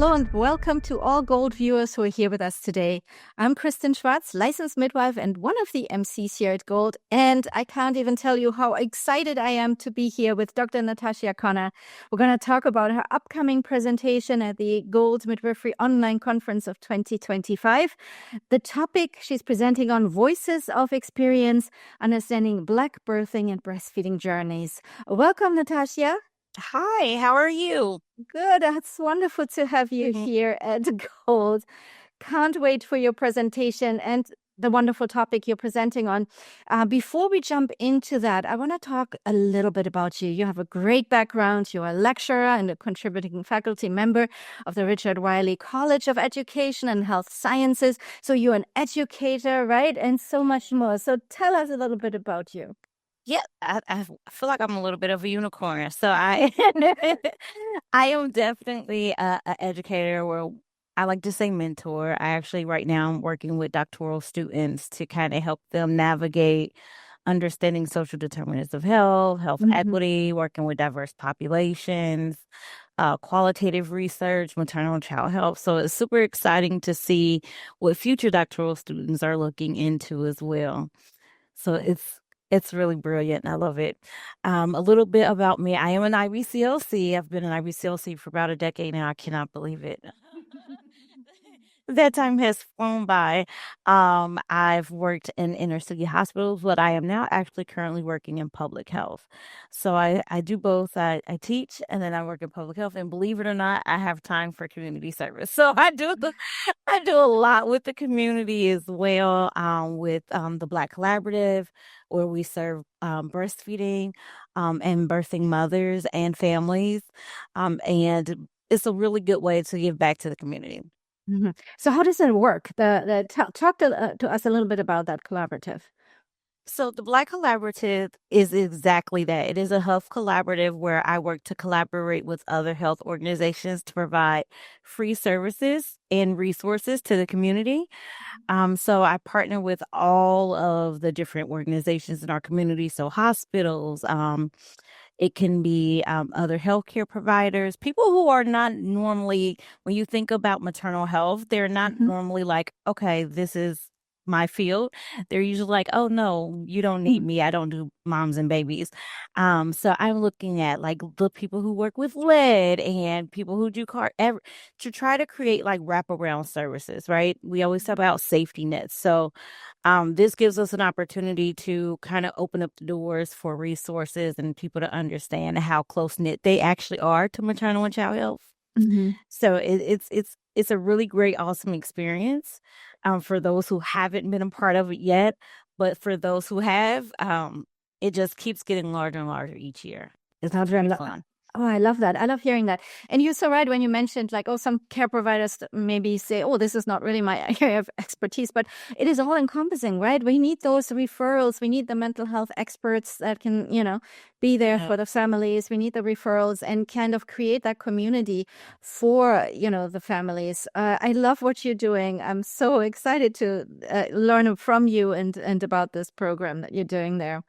Hello and welcome to all Gold viewers who are here with us today. I'm Kristen Schwartz, licensed midwife and one of the MCs here at Gold. And I can't even tell you how excited I am to be here with Dr. Natashia Connor. We're going to talk about her upcoming presentation at the Gold Midwifery Online Conference of 2025. The topic she's presenting on: Voices of Experience, Understanding Black Birthing and Breastfeeding Journeys. Welcome, Natashia. Hi, how are you? Good. It's wonderful to have you here at Gold. Can't wait for your presentation and the wonderful topic you're presenting on. Before we jump into that, I want to talk a little bit about you. You have a great background. You're a lecturer and a contributing faculty member of the Richard Wiley College of Education and Health Sciences. So you're an educator, right? And so much more. So tell us a little bit about you. Yeah, I feel like I'm a little bit of a unicorn. So I I am definitely a educator, or I like to say mentor. I actually right now I'm working with doctoral students to kind of help them navigate understanding social determinants of health equity, working with diverse populations, qualitative research, maternal and child health. So it's super exciting to see what future doctoral students are looking into as well. So it's really brilliant. I love it. A little bit about me. I am an IBCLC. I've been an IBCLC for about a decade now. I cannot believe it. That time has flown by. I've worked in inner city hospitals, but I am now actually currently working in public health. So I do both. I teach and then I work in public health. And believe it or not, I have time for community service. So I do a lot with the community as well, with the Black Collaborative, where we serve breastfeeding and birthing mothers and families. And it's a really good way to give back to the community. So how does it work? Talk to us a little bit about that collaborative. So the Black Collaborative is exactly that. It is a health collaborative where I work to collaborate with other health organizations to provide free services and resources to the community. So I partner with all of the different organizations in our community. So hospitals, it can be other healthcare providers, people who are not normally, when you think about maternal health, they're not normally like, okay, this is my field. They're usually like, oh no, you don't need me. I don't do moms and babies. So I'm looking at like the people who work with lead and people who do to try to create like wraparound services, right? We always talk about safety nets. So this gives us an opportunity to kind of open up the doors for resources and people to understand how close knit they actually are to maternal and child health. So it's a really great, awesome experience for those who haven't been a part of it yet. But for those who have, it just keeps getting larger and larger each year. It's not very fun. Oh, I love that. I love hearing that. And you're so right when you mentioned like, oh, some care providers maybe say, oh, this is not really my area of expertise, but it is all encompassing, right? We need those referrals. We need the mental health experts that can, be there for the families. We need the referrals and kind of create that community for, the families. I love what you're doing. I'm so excited to learn from you and about this program that you're doing there.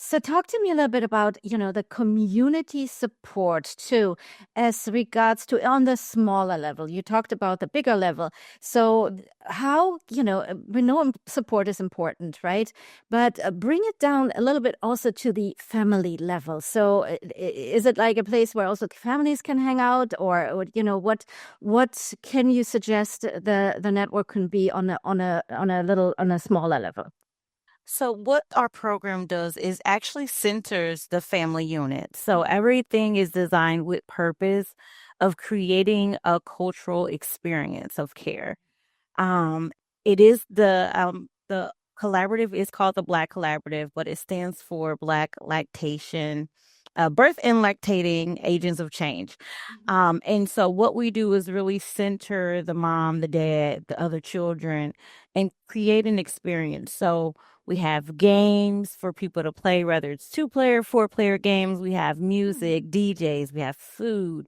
So talk to me a little bit about, the community support too, as regards to on the smaller level. You talked about the bigger level. So how, we know support is important, right? But bring it down a little bit also to the family level. So is it like a place where also families can hang out, or what can you suggest the network can be on a smaller level? So what our program does is actually centers the family unit. So everything is designed with purpose of creating a cultural experience of care. It is the collaborative is called the Black Collaborative, but it stands for Black Lactation, Birth and Lactating Agents of Change. And so what we do is really center the mom, the dad, the other children, and create an experience. So we have games for people to play, whether it's 2-player, 4-player games. We have music, DJs, we have food.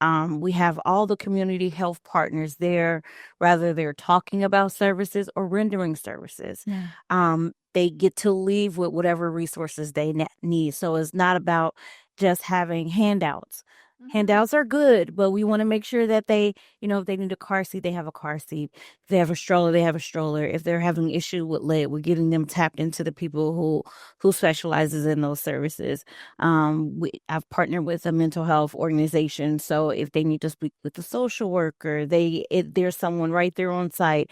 We have all the community health partners there, whether they're talking about services or rendering services. They get to leave with whatever resources they need. So it's not about just having handouts. Handouts are good, but we want to make sure that they, if they need a car seat, they have a car seat. If they have a stroller, they have a stroller. If they're having an issue with lead, we're getting them tapped into the people who specializes in those services. I've partnered with a mental health organization, so if they need to speak with a social worker, there's someone right there on site.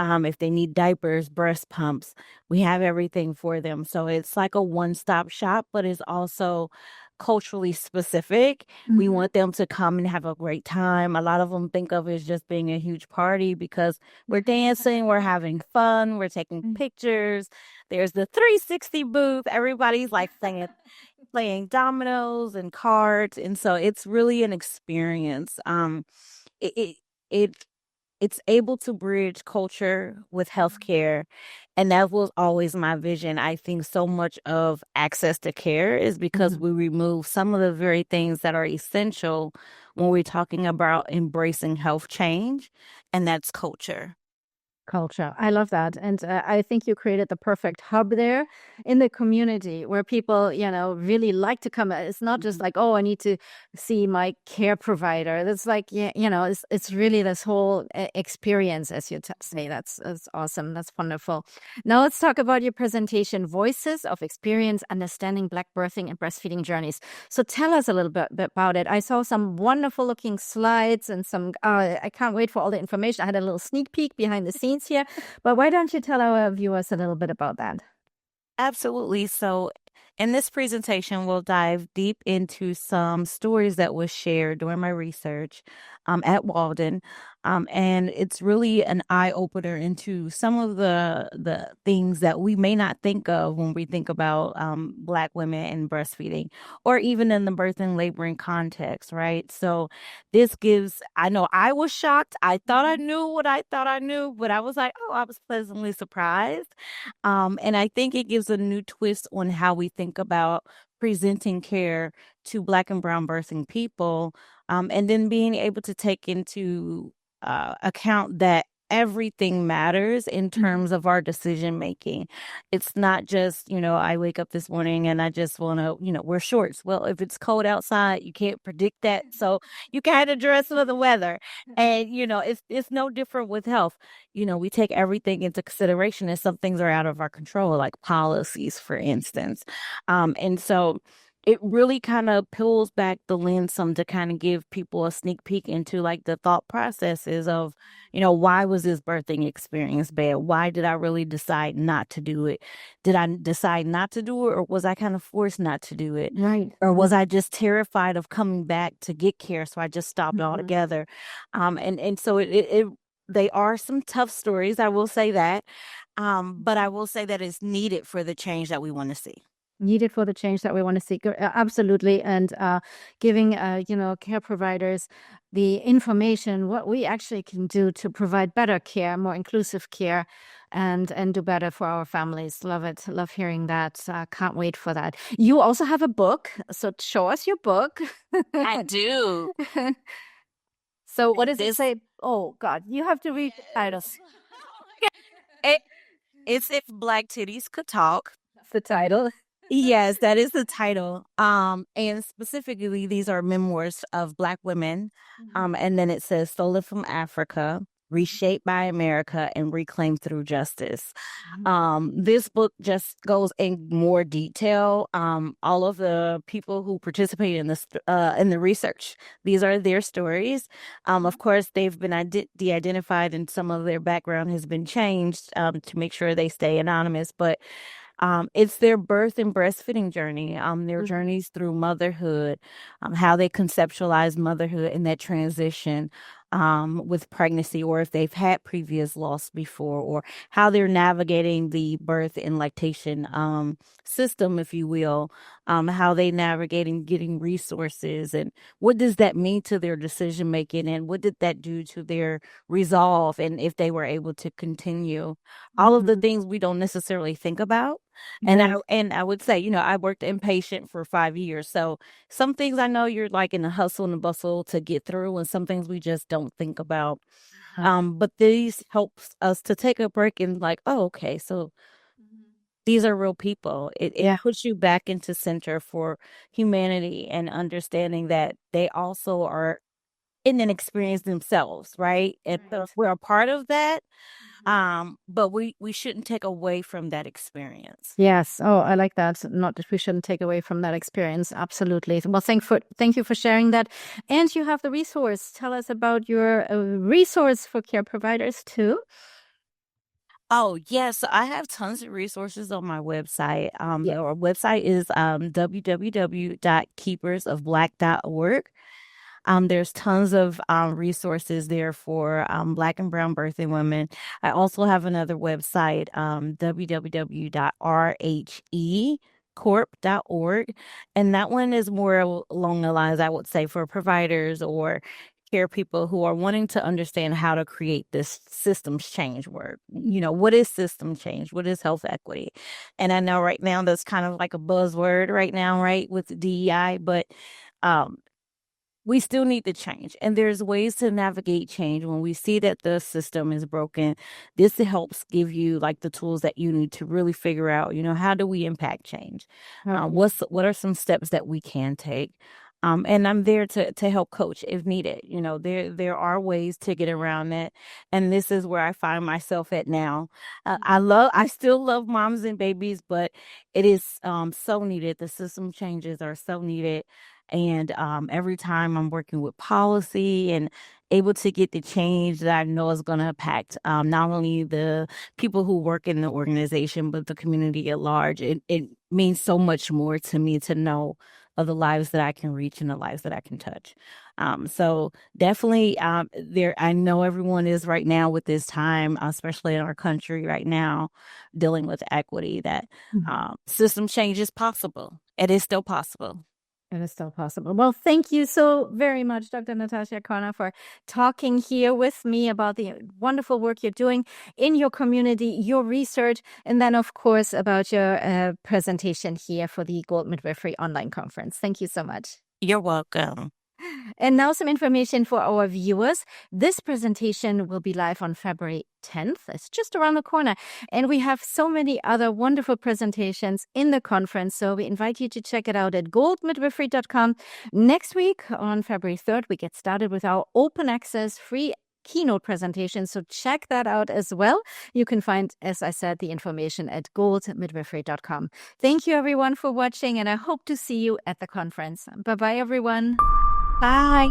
If they need diapers, breast pumps, we have everything for them. So it's like a one-stop shop, but it's also culturally specific. We want them to come and have a great time. A lot of them think of it as just being a huge party because we're dancing, we're having fun, we're taking pictures. There's the 360 booth. Everybody's like playing dominoes and cards. And so it's really an experience. It, it, it it's able to bridge culture with healthcare. And that was always my vision. I think so much of access to care is because we remove some of the very things that are essential when we're talking about embracing health change, and that's culture. Culture. I love that. And I think you created the perfect hub there in the community where people, really like to come. It's not just like, oh, I need to see my care provider. It's like, it's really this whole experience, as you say. That's awesome. That's wonderful. Now let's talk about your presentation, Voices of Experience, Understanding Black Birthing and Breastfeeding Journeys. So tell us a little bit about it. I saw some wonderful looking slides and I can't wait for all the information. I had a little sneak peek behind the scenes here, but why don't you tell our viewers a little bit about that? Absolutely. So, in this presentation, we'll dive deep into some stories that was shared during my research at Walden. And it's really an eye opener into some of the things that we may not think of when we think about Black women and breastfeeding, or even in the birth and laboring context, right? So I know I was shocked. I thought I knew what I thought I knew, but I was like, oh, I was pleasantly surprised. And I think it gives a new twist on how we think about presenting care to Black and brown birthing people, and then being able to take into account that everything matters in terms of our decision making. It's not just, I wake up this morning and I just want to, wear shorts. Well, if it's cold outside, you can't predict that. So you kind of dress for the weather. And, it's no different with health. We take everything into consideration, and some things are out of our control, like policies, for instance. And so it really kind of peels back the lens some to kind of give people a sneak peek into like the thought processes of, why was this birthing experience bad? Why did I really decide not to do it? Did I decide not to do it, or was I kind of forced not to do it? Right. Or was I just terrified of coming back to get care, so I just stopped altogether? And so they are some tough stories, I will say that. But I will say that it's needed for the change that we want to see. Needed for the change that we want to see. Absolutely. And giving, care providers the information, what we actually can do to provide better care, more inclusive care, and do better for our families. Love it. Love hearing that. Can't wait for that. You also have a book. So show us your book. I do. So what does it say? Oh, God, you have to read the titles. It's If Black Titties Could Talk. That's the title. Yes, that is the title. And specifically, these are memoirs of Black women. And then it says Stolen from Africa, Reshaped by America, and Reclaimed Through Justice. This book just goes in more detail. All of the people who participate in this in the research, these are their stories. Of course, they've been de-identified, and some of their background has been changed to make sure they stay anonymous. But it's their birth and breastfeeding journey, their journeys through motherhood, how they conceptualize motherhood in that transition with pregnancy, or if they've had previous loss before, or how they're navigating the birth and lactation system, if you will, how they navigating getting resources, and what does that mean to their decision making, and what did that do to their resolve, and if they were able to continue. All of the things we don't necessarily think about. And I would say, I worked inpatient for 5 years. So some things I know you're like in the hustle and the bustle to get through, and some things we just don't think about. But these helps us to take a break and like, oh, okay, so these are real people. It Yeah. puts you back into center for humanity and understanding that they also are in an experience themselves, right? And so Right. we're a part of that. Mhm. But we shouldn't take away from that experience. Yes. Oh, I like that. Not that we shouldn't take away from that experience. Absolutely. Well, thank you for sharing that. And you have the resource. Tell us about your resource for care providers too. Oh, yes, I have tons of resources on my website. Yeah. Our website is www.keepersofblack.org. There's tons of resources there for Black and Brown birthing women. I also have another website, www.rhecorp.org. And that one is more along the lines, I would say, for providers or care people who are wanting to understand how to create this systems change work. What is system change? What is health equity? And I know right now that's kind of like a buzzword right now, right, with DEI, but um, we still need to change. And there's ways to navigate change when we see that the system is broken. This helps give you like the tools that you need to really figure out, how do we impact change? Okay. What are some steps that we can take? And I'm there to help coach if needed. There are ways to get around it. And this is where I find myself at now. I still love moms and babies, but it is so needed. The system changes are so needed. And every time I'm working with policy and able to get the change that I know is going to impact not only the people who work in the organization, but the community at large, it means so much more to me to know of the lives that I can reach and the lives that I can touch. So definitely there, I know everyone is right now with this time, especially in our country right now, dealing with equity, that system change is possible. It is still possible. It is still possible. Well, thank you so very much, Dr. Natashia Kona, for talking here with me about the wonderful work you're doing in your community, your research, and then, of course, about your presentation here for the Gold Midwifery Online Conference. Thank you so much. You're welcome. And now some information for our viewers. This presentation will be live on February 10th. It's just around the corner. And we have so many other wonderful presentations in the conference. So we invite you to check it out at goldmidwifery.com. Next week on February 3rd, we get started with our open access free keynote presentation. So check that out as well. You can find, as I said, the information at goldmidwifery.com. Thank you, everyone, for watching, and I hope to see you at the conference. Bye-bye, everyone. Bye.